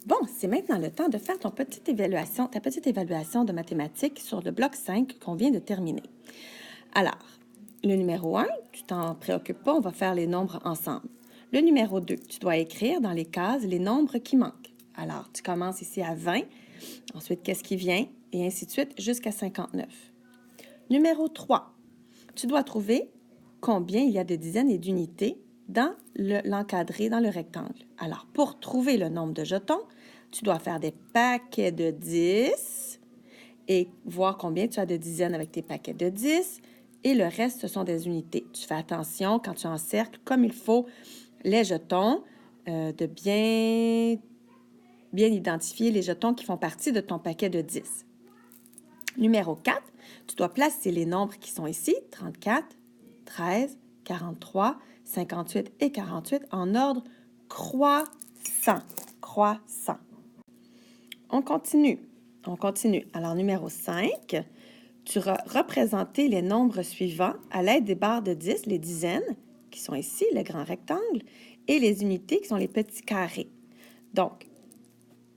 Bon, c'est maintenant le temps de faire ta petite évaluation de mathématiques sur le bloc 5 qu'on vient de terminer. Alors, le numéro 1, tu t'en préoccupes pas, on va faire les nombres ensemble. Le numéro 2, tu dois écrire dans les cases les nombres qui manquent. Alors, tu commences ici à 20, ensuite qu'est-ce qui vient, et ainsi de suite jusqu'à 59. Numéro 3, tu dois trouver combien il y a de dizaines et d'unités dans l'encadré, dans le rectangle. Alors, pour trouver le nombre de jetons, tu dois faire des paquets de 10 et voir combien tu as de dizaines avec tes paquets de 10. Et le reste, ce sont des unités. Tu fais attention quand tu encercles comme il faut les jetons, de bien identifier les jetons qui font partie de ton paquet de 10. Numéro 4, tu dois placer les nombres qui sont ici, 34, 13, 43, 58 et 48 en ordre croissant. Croissant. On continue. Alors, numéro 5, tu vas représenter les nombres suivants à l'aide des barres de 10, les dizaines, qui sont ici, le grand rectangle, et les unités, qui sont les petits carrés. Donc,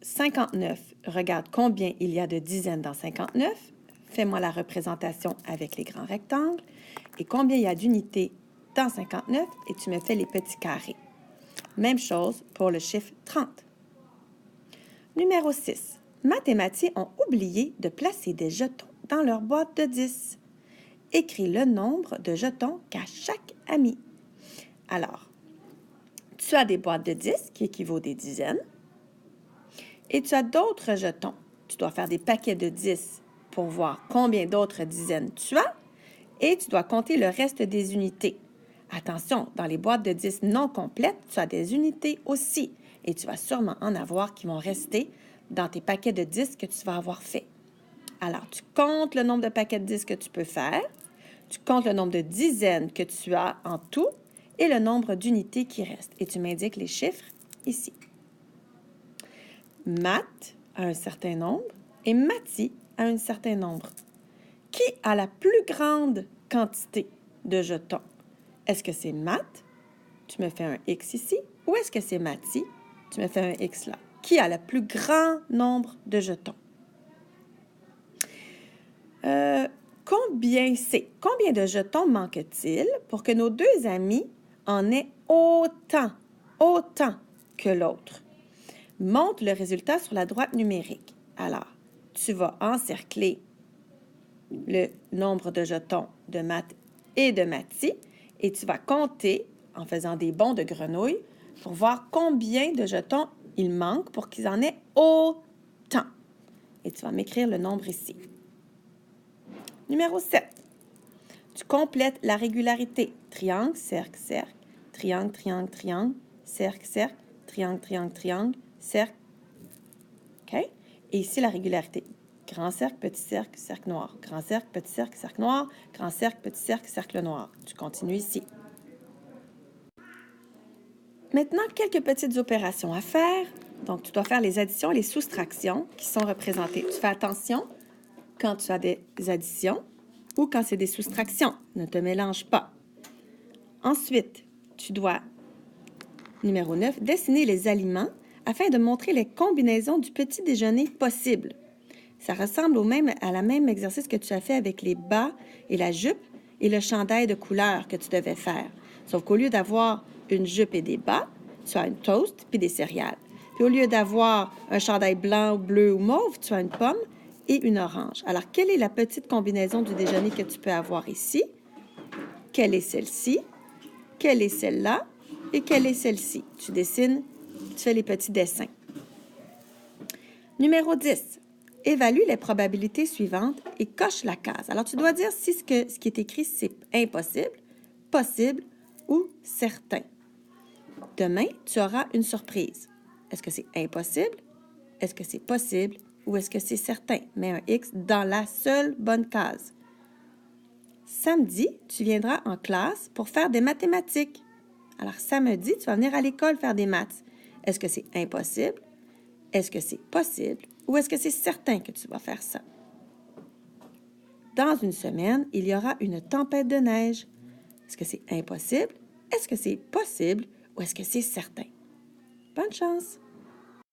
59, regarde combien il y a de dizaines dans 59. Fais-moi la représentation avec les grands rectangles. Et combien il y a d'unités dans 59, et tu me fais les petits carrés. Même chose pour le chiffre 30. Numéro 6. Mathématiques ont oublié de placer des jetons dans leur boîte de 10. Écris le nombre de jetons qu'a chaque ami. Alors, tu as des boîtes de 10 qui équivaut des dizaines. Et tu as d'autres jetons. Tu dois faire des paquets de 10 pour voir combien d'autres dizaines tu as. Et tu dois compter le reste des unités. Attention, dans les boîtes de 10 non complètes, tu as des unités aussi. Et tu vas sûrement en avoir qui vont rester dans tes paquets de 10 que tu vas avoir fait. Alors, tu comptes le nombre de paquets de 10 que tu peux faire. Tu comptes le nombre de dizaines que tu as en tout et le nombre d'unités qui restent. Et tu m'indiques les chiffres ici. Matt a un certain nombre et Mathy a un certain nombre. Qui a la plus grande quantité de jetons? Est-ce que c'est Matt? Tu me fais un X ici. Ou est-ce que c'est Mathy? Tu me fais un X là. Qui a le plus grand nombre de jetons? Combien de jetons manque-t-il pour que nos deux amis en aient autant que l'autre? Montre le résultat sur la droite numérique. Alors, tu vas encercler le nombre de jetons de Matt et de Mathy et tu vas compter en faisant des bonds de grenouille pour voir combien de jetons il manque pour qu'ils en aient autant. Et tu vas m'écrire le nombre ici. Numéro 7. Tu complètes la régularité. Triangle, cercle, cercle, triangle, triangle, triangle, cercle, cercle, triangle, triangle, triangle, cercle. OK? Et ici, la régularité. Grand cercle, petit cercle, cercle noir. Grand cercle, petit cercle, cercle noir. Grand cercle, petit cercle, cercle noir. Tu continues ici. Maintenant, quelques petites opérations à faire. Donc, tu dois faire les additions et les soustractions qui sont représentées. Tu fais attention quand tu as des additions ou quand c'est des soustractions. Ne te mélange pas. Ensuite, tu dois, numéro 9, dessiner les aliments afin de montrer les combinaisons du petit déjeuner possible. Ça ressemble à la même exercice que tu as fait avec les bas et la jupe et le chandail de couleur que tu devais faire. Sauf qu'au lieu d'avoir une jupe et des bas, tu as une toast puis des céréales. Puis au lieu d'avoir un chandail blanc, bleu ou mauve, tu as une pomme et une orange. Alors, quelle est la petite combinaison du déjeuner que tu peux avoir ici? Quelle est celle-ci? Quelle est celle-là? Et quelle est celle-ci? Tu dessines, tu fais les petits dessins. Numéro 10. Évalue les probabilités suivantes et coche la case. Alors, tu dois dire si ce qui est écrit, c'est impossible, possible ou certain. Demain, tu auras une surprise. Est-ce que c'est impossible? Est-ce que c'est possible? Ou est-ce que c'est certain? Mets un X dans la seule bonne case. Samedi, tu viendras en classe pour faire des mathématiques. Alors, samedi, tu vas venir à l'école faire des maths. Est-ce que c'est impossible? Est-ce que c'est possible? Ou est-ce que c'est certain que tu vas faire ça? Dans une semaine, il y aura une tempête de neige. Est-ce que c'est impossible? Est-ce que c'est possible? Ou est-ce que c'est certain? Bonne chance!